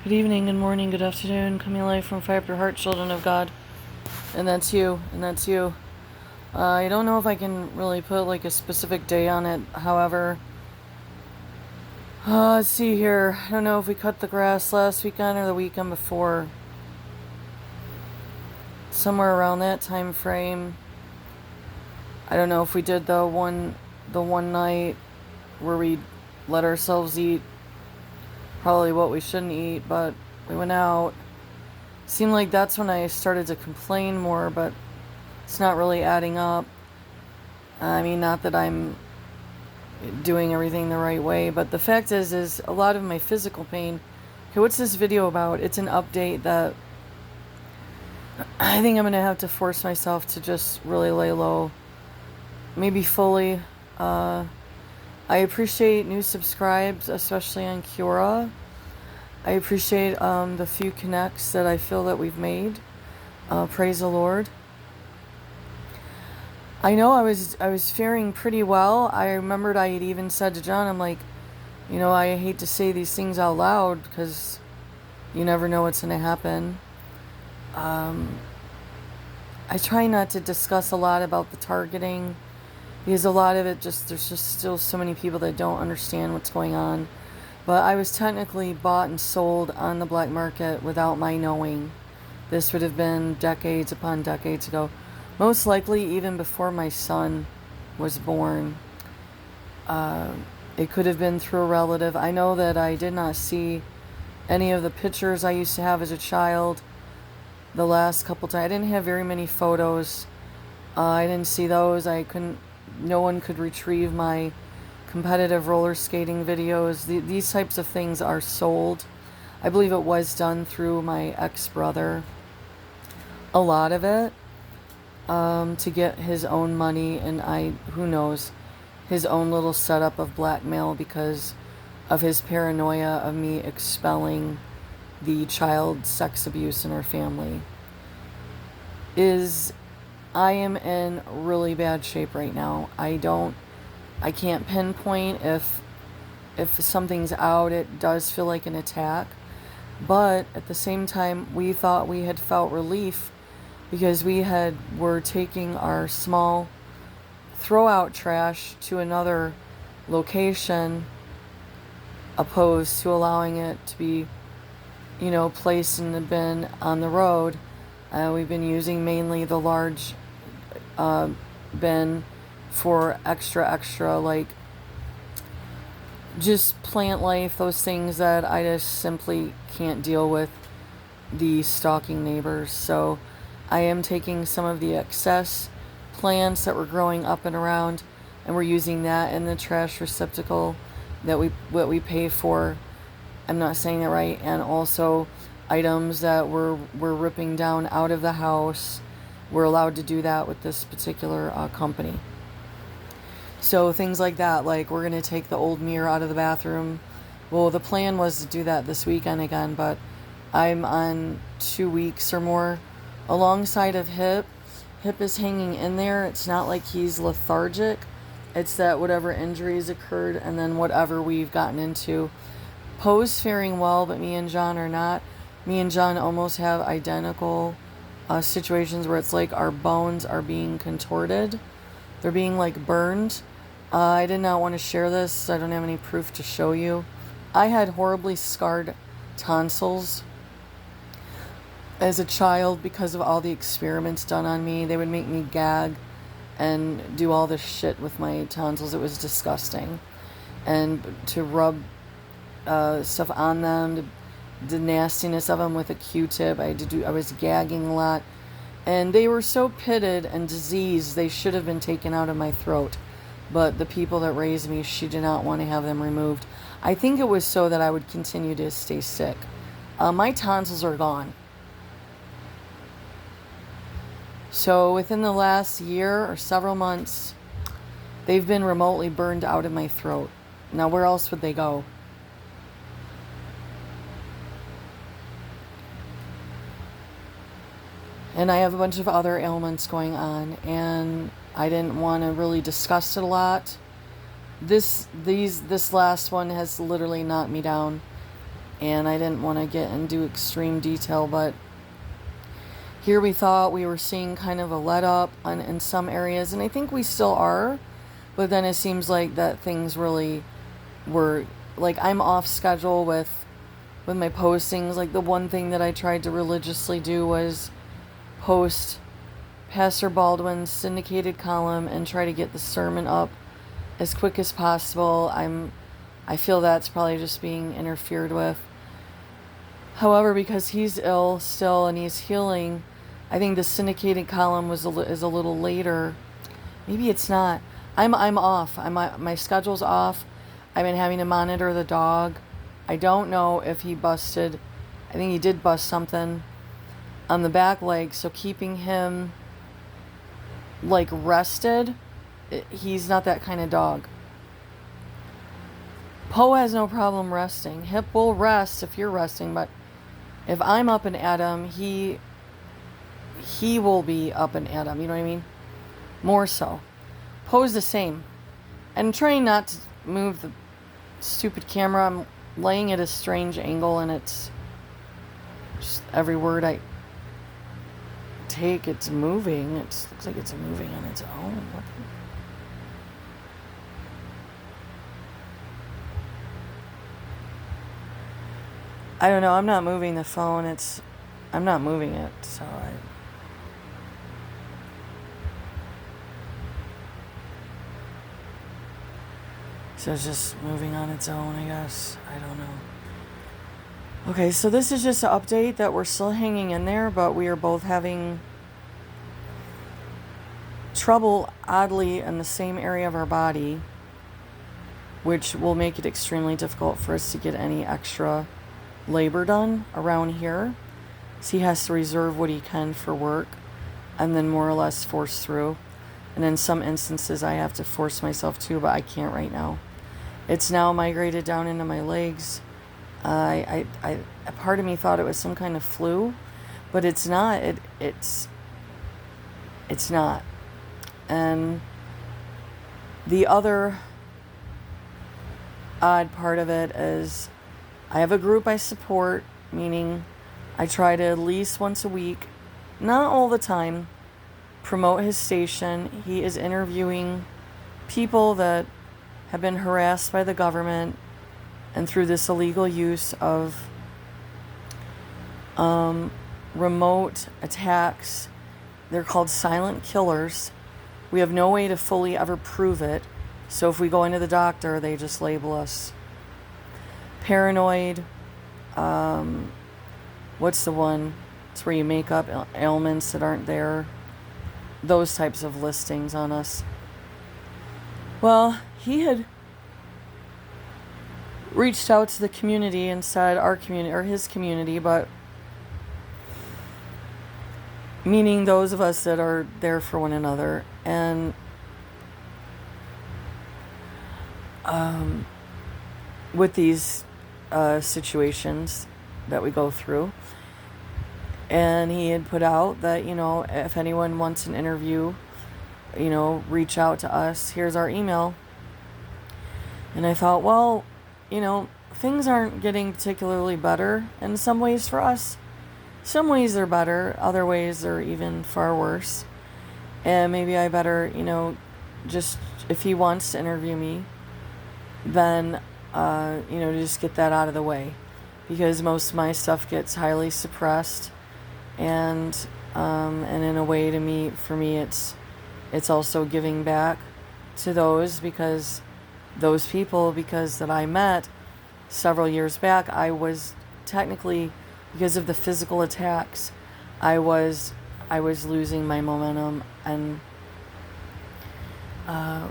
Good evening, good morning, good afternoon. Coming live from Fire Up Your Heart, children of God. And that's you, and that's you. I don't know if I can really put like a specific day on it. However, let's see here. I don't know if we cut the grass last weekend or the weekend before. Somewhere around that time frame. I don't know if we did the one night where we let ourselves eat probably what we shouldn't eat, but we went out. Seemed like that's when I started to complain more, but it's not really adding up. I mean, not that I'm doing everything the right way, but the fact is a lot of my physical pain. Okay, what's this video about? It's an update that I think I'm going to have to force myself to just really lay low. Maybe fully. I appreciate new subscribes, especially on Quora. I appreciate the few connects that I feel that we've made. Praise the Lord. I know I was faring pretty well. I remembered I had even said to John, I'm like, I hate to say these things out loud because you never know what's going to happen. I try not to discuss a lot about the targeting because a lot of it there's just still so many people that don't understand what's going on. But I was technically bought and sold on the black market without my knowing. This would have been decades upon decades ago. Most likely even before my son was born. It could have been through a relative. I know that I did not see any of the pictures I used to have as a child the last couple times. I didn't have very many photos. I didn't see those. No one could retrieve my competitive roller skating videos. These types of things are sold. I believe it was done through my ex-brother. A lot of it. To get his own money and who knows, his own little setup of blackmail because of his paranoia of me expelling the child sex abuse in our family. I am in really bad shape right now. I can't pinpoint if something's out. It does feel like an attack. But at the same time, we thought we had felt relief because we were taking our small throw-out trash to another location opposed to allowing it to be, placed in the bin on the road. We've been using mainly the large bin for extra, like just plant life, those things that I just simply can't deal with, the stalking neighbors. So I am taking some of the excess plants that were growing up and around, and we're using that in the trash receptacle that what we pay for. I'm not saying that right. And also items that we're ripping down out of the house. We're allowed to do that with this particular company. So things like that, like we're going to take the old mirror out of the bathroom. Well, the plan was to do that this weekend again, but I'm on 2 weeks or more alongside of Hip. Hip is hanging in there. It's not like he's lethargic. It's that whatever injuries occurred and then whatever we've gotten into. Poe's faring well, but me and John are not. Me and John almost have identical situations where it's like our bones are being contorted. They're being like burned. I did not want to share this. I don't have any proof to show you. I had horribly scarred tonsils as a child because of all the experiments done on me. They would make me gag and do all this shit with my tonsils. It was disgusting. And to rub stuff on them, the nastiness of them with a Q-tip. I was gagging a lot. And they were so pitted and diseased, they should have been taken out of my throat. But the people that raised me, she did not want to have them removed. I think it was so that I would continue to stay sick. My tonsils are gone. So within the last year or several months, they've been remotely burned out of my throat. Now, where else would they go? And I have a bunch of other ailments going on, and I didn't want to really discuss it a lot. This last one has literally knocked me down. and I didn't want to get into extreme detail, but here we thought we were seeing kind of a let up in some areas, and I think we still are, but then it seems like that things really were, like, I'm off schedule with my postings. Like, the one thing that I tried to religiously do was post Pastor Baldwin's syndicated column and try to get the sermon up as quick as possible. I feel that's probably just being interfered with. However, because he's ill still and he's healing, I think the syndicated column is a little later. Maybe it's not. I'm off. My schedule's off. I've been having to monitor the dog. I don't know if he busted. I think he did bust something on the back leg. So keeping him like rested, he's not that kind of dog. Poe has no problem resting. Hip will rest if you're resting, but if I'm up and at him, he will be up and at him. You know what I mean? More so. Poe's the same. And trying not to move the stupid camera. I'm laying at a strange angle, and it's just every word I take, it's moving. It looks like it's moving on its own. I don't know. I'm not moving the phone. I'm not moving it. So it's just moving on its own, I guess. I don't know. Okay, so this is just an update that we're still hanging in there, but we are both having trouble, oddly, in the same area of our body, which will make it extremely difficult for us to get any extra labor done around here. So he has to reserve what he can for work and then more or less force through. And in some instances, I have to force myself to, but I can't right now. It's now migrated down into my legs. A part of me thought it was some kind of flu, but it's not. It's not. And the other odd part of it is I have a group I support, meaning I try to at least once a week, not all the time, promote his station. He is interviewing people that have been harassed by the government and through this illegal use of remote attacks. They're called silent killers. We have no way to fully ever prove it. So if we go into the doctor, they just label us paranoid. What's the one? It's where you make up ailments that aren't there. Those types of listings on us. Well, he had reached out to the community and said our community, or his community, but meaning those of us that are there for one another. And with these situations that we go through. And he had put out that, if anyone wants an interview, reach out to us. Here's our email. And I thought, well, things aren't getting particularly better in some ways for us. Some ways they're better. Other ways they're even far worse. And maybe I better, just if he wants to interview me, then, just get that out of the way. Because most of my stuff gets highly suppressed. And in a way for me, it's also giving back to those people that I met several years back. I was technically, because of the physical attacks, I was losing my momentum, and I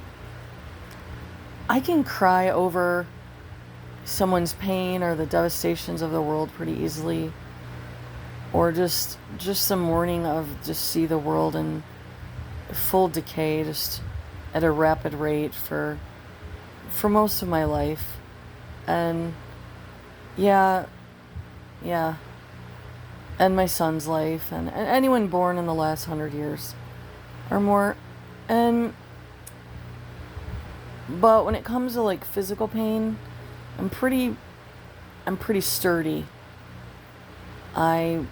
can cry over someone's pain or the devastations of the world pretty easily, or just some mourning of just see the world in full decay, just at a rapid rate for most of my life. And yeah, and my son's life, and anyone born in the last 100 years or more. But when it comes to like physical pain, I'm I'm pretty sturdy. My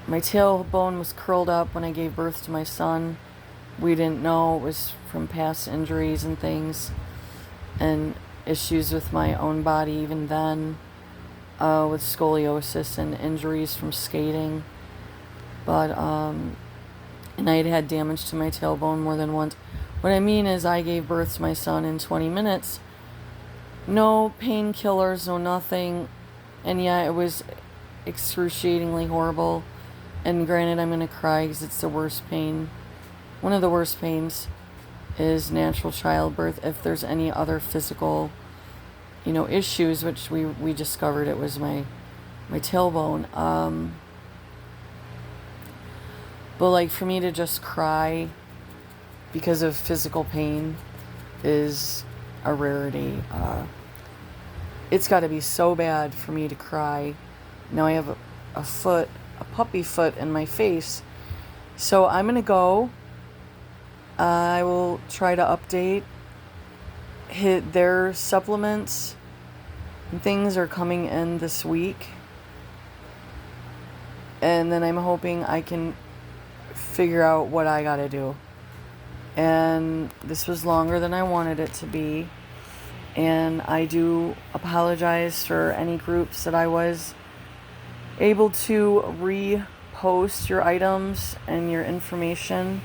tailbone was curled up when I gave birth to my son. We didn't know it was from past injuries and things, and issues with my own body even then, with scoliosis and injuries from skating. But, and I had damage to my tailbone more than once. What I mean is I gave birth to my son in 20 minutes. No painkillers, no nothing. And yeah, it was excruciatingly horrible. And granted, I'm going to cry because it's the worst pain. One of the worst pains is natural childbirth. If there's any other physical, issues, which we discovered it was my tailbone. But like for me to just cry because of physical pain is a rarity. It's got to be so bad for me to cry. Now I have a puppy foot in my face. So I'm going to go. I will try to update. Their supplements and things are coming in this week. And then I'm hoping I can figure out what I got to do. And this was longer than I wanted it to be. And I do apologize for any groups that I was able to repost your items and your information,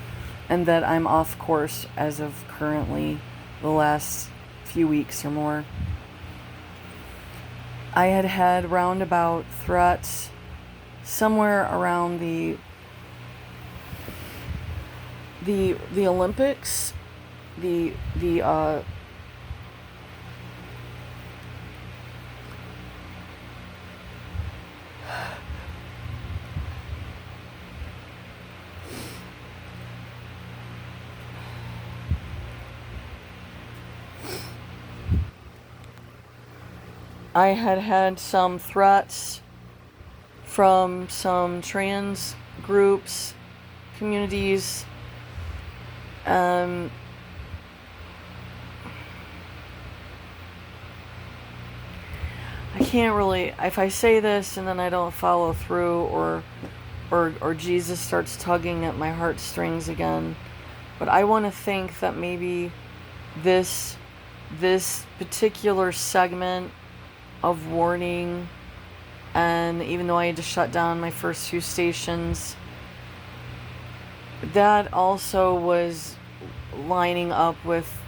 and that I'm off course as of currently the last few weeks or more. I had roundabout threats somewhere around the Olympics, I had some threats from some trans groups, communities. I can't really, if I say this and then I don't follow through, or Jesus starts tugging at my heartstrings again. But I want to think that maybe this particular segment of warning, and even though I had to shut down my first few stations, that also was lining up with,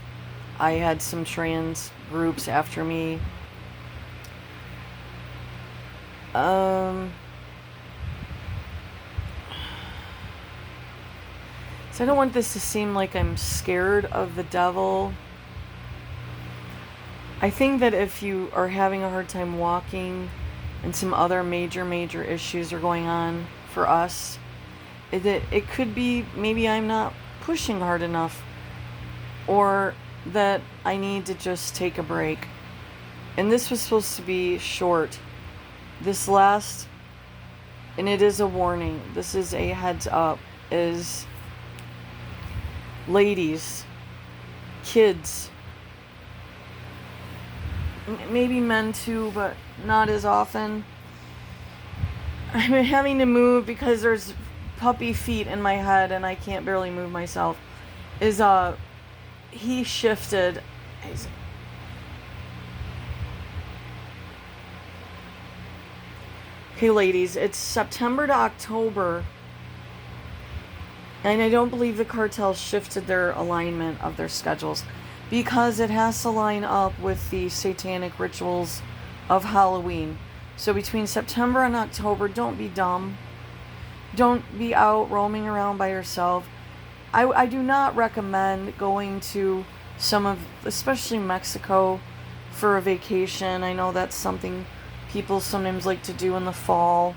I had some trans groups after me. So I don't want this to seem like I'm scared of the devil. I think that if you are having a hard time walking and some other major issues are going on for us, it could be maybe I'm not pushing hard enough, or that I need to just take a break. And this was supposed to be short. This last, and it is a warning, this is a heads up, is ladies, kids, maybe men too, but not as often. I'm having to move because there's puppy feet in my head and I can't barely move myself. He shifted. Okay, ladies, it's September to October, and I don't believe the cartels shifted their alignment of their schedules, because it has to line up with the satanic rituals of Halloween. So between September and October, don't be dumb. Don't be out roaming around by yourself. I do not recommend going to especially Mexico, for a vacation. I know that's something people sometimes like to do in the fall.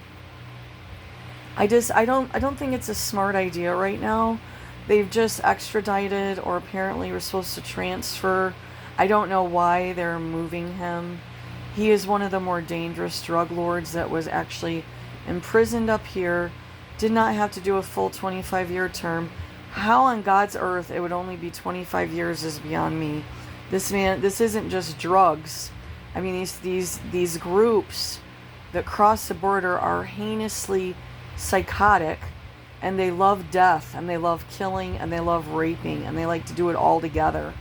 I don't think it's a smart idea right now. They've just extradited, or apparently we're supposed to transfer. I don't know why they're moving him. He is one of the more dangerous drug lords that was actually imprisoned up here. Did not have to do a full 25-year term. How on God's earth it would only be 25 years is beyond me. This isn't just drugs. I mean, these groups that cross the border are heinously psychotic, and they love death, and they love killing, and they love raping, and they like to do it all together.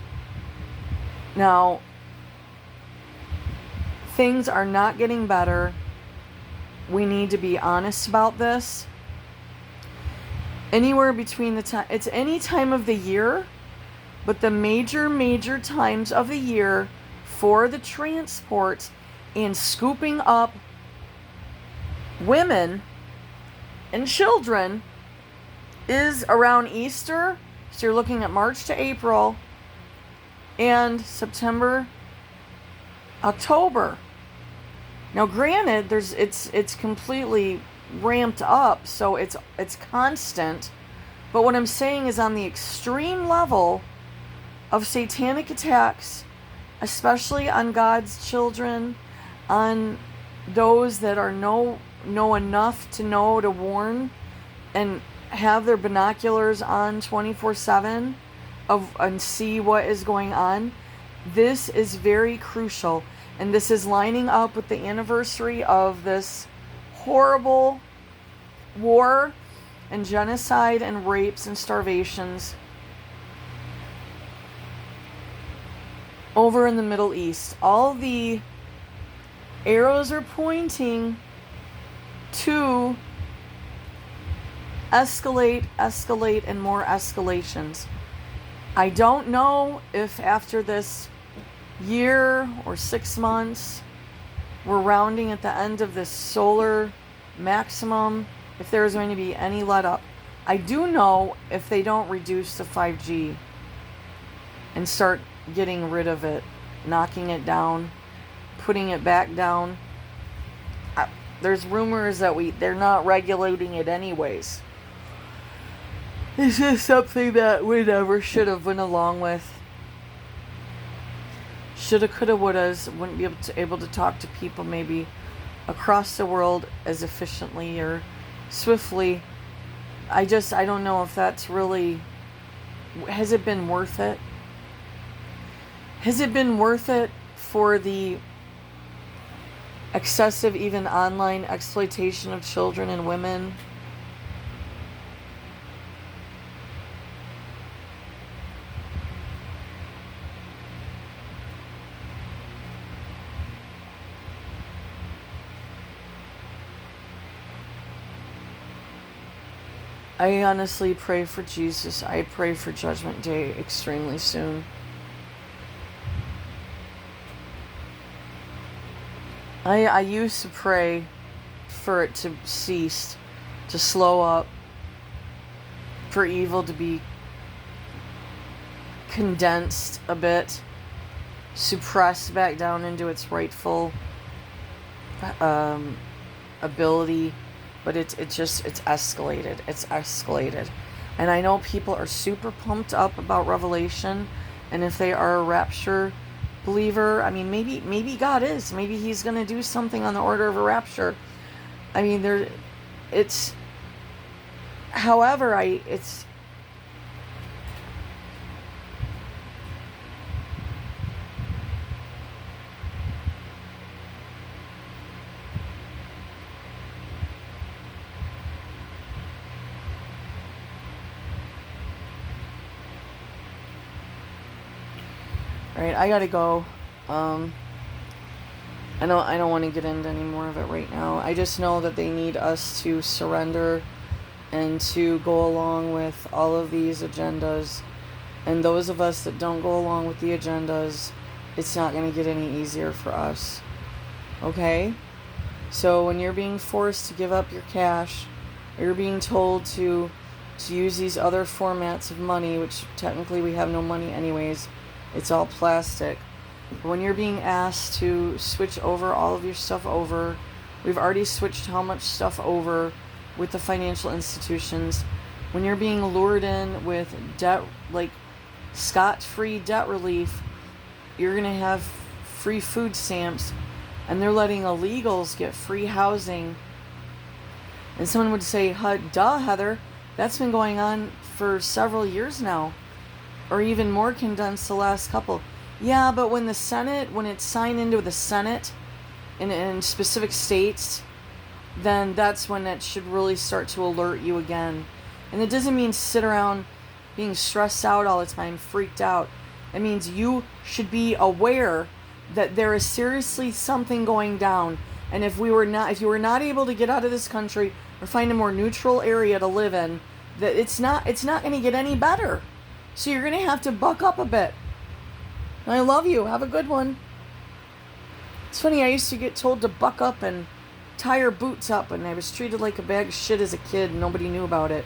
Now, things are not getting better. We need to be honest about this. Anywhere between the time, it's any time of the year, but the major times of the year for the transport and scooping up women and children is around Easter. So you're looking at March to April, and September, October. Now, granted, it's completely ramped up, so it's constant. But what I'm saying is, on the extreme level of satanic attacks, especially on God's children, on those that are know enough to know to warn and have their binoculars on 24/7 and see what is going on. This is very crucial, and this is lining up with the anniversary of this horrible war and genocide and rapes and starvations over in the Middle East. All the arrows are pointing to escalate, and more escalations. I don't know if after this year or 6 months, we're rounding at the end of this solar maximum, if there is going to be any let up. I do know if they don't reduce the 5G and start getting rid of it, knocking it down, putting it back down. There's rumors that they're not regulating it anyways. It's just something that we never should have went along with. Shoulda, coulda, wouldas. Wouldn't be able to talk to people maybe across the world as efficiently or swiftly. I don't know if that's really... Has it been worth it? Has it been worth it for the excessive, even online exploitation of children and women? I honestly pray for Jesus. I pray for Judgment Day extremely soon. I used to pray for it to cease, to slow up, for evil to be condensed a bit, suppressed back down into its rightful ability. But it's escalated. It's escalated. And I know people are super pumped up about Revelation. And if they are a rapture believer, I mean, maybe God is. Maybe he's going to do something on the order of a rapture. I mean, however, Alright, I gotta go. I don't want to get into any more of it right now. I just know that they need us to surrender and to go along with all of these agendas. And those of us that don't go along with the agendas, it's not going to get any easier for us. Okay? So when you're being forced to give up your cash, or you're being told to use these other formats of money, which technically we have no money anyways, it's all plastic. But when you're being asked to switch over all of your stuff over, we've already switched how much stuff over with the financial institutions. When you're being lured in with debt, like scot-free debt relief, you're going to have free food stamps, and they're letting illegals get free housing. And someone would say, duh, Heather, that's been going on for several years now, or even more condensed the last couple. Yeah, but when it's signed into the Senate in specific states, then that's when it should really start to alert you again. And it doesn't mean sit around being stressed out all the time, freaked out. It means you should be aware that there is seriously something going down. And if you were not able to get out of this country or find a more neutral area to live in, that it's not going to get any better. So you're going to have to buck up a bit. And I love you. Have a good one. It's funny, I used to get told to buck up and tie your boots up, and I was treated like a bag of shit as a kid, and nobody knew about it.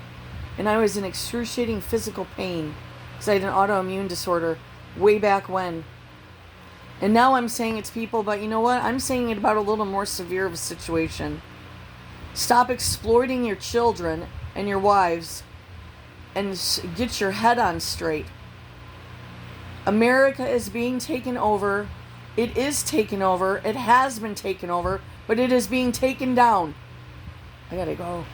And I was in excruciating physical pain because I had an autoimmune disorder way back when. And now I'm saying it to people, but you know what? I'm saying it about a little more severe of a situation. Stop exploiting your children and your wives and get your head on straight. America is being taken over. It is taken over. It has been taken over, but it is being taken down. I gotta go.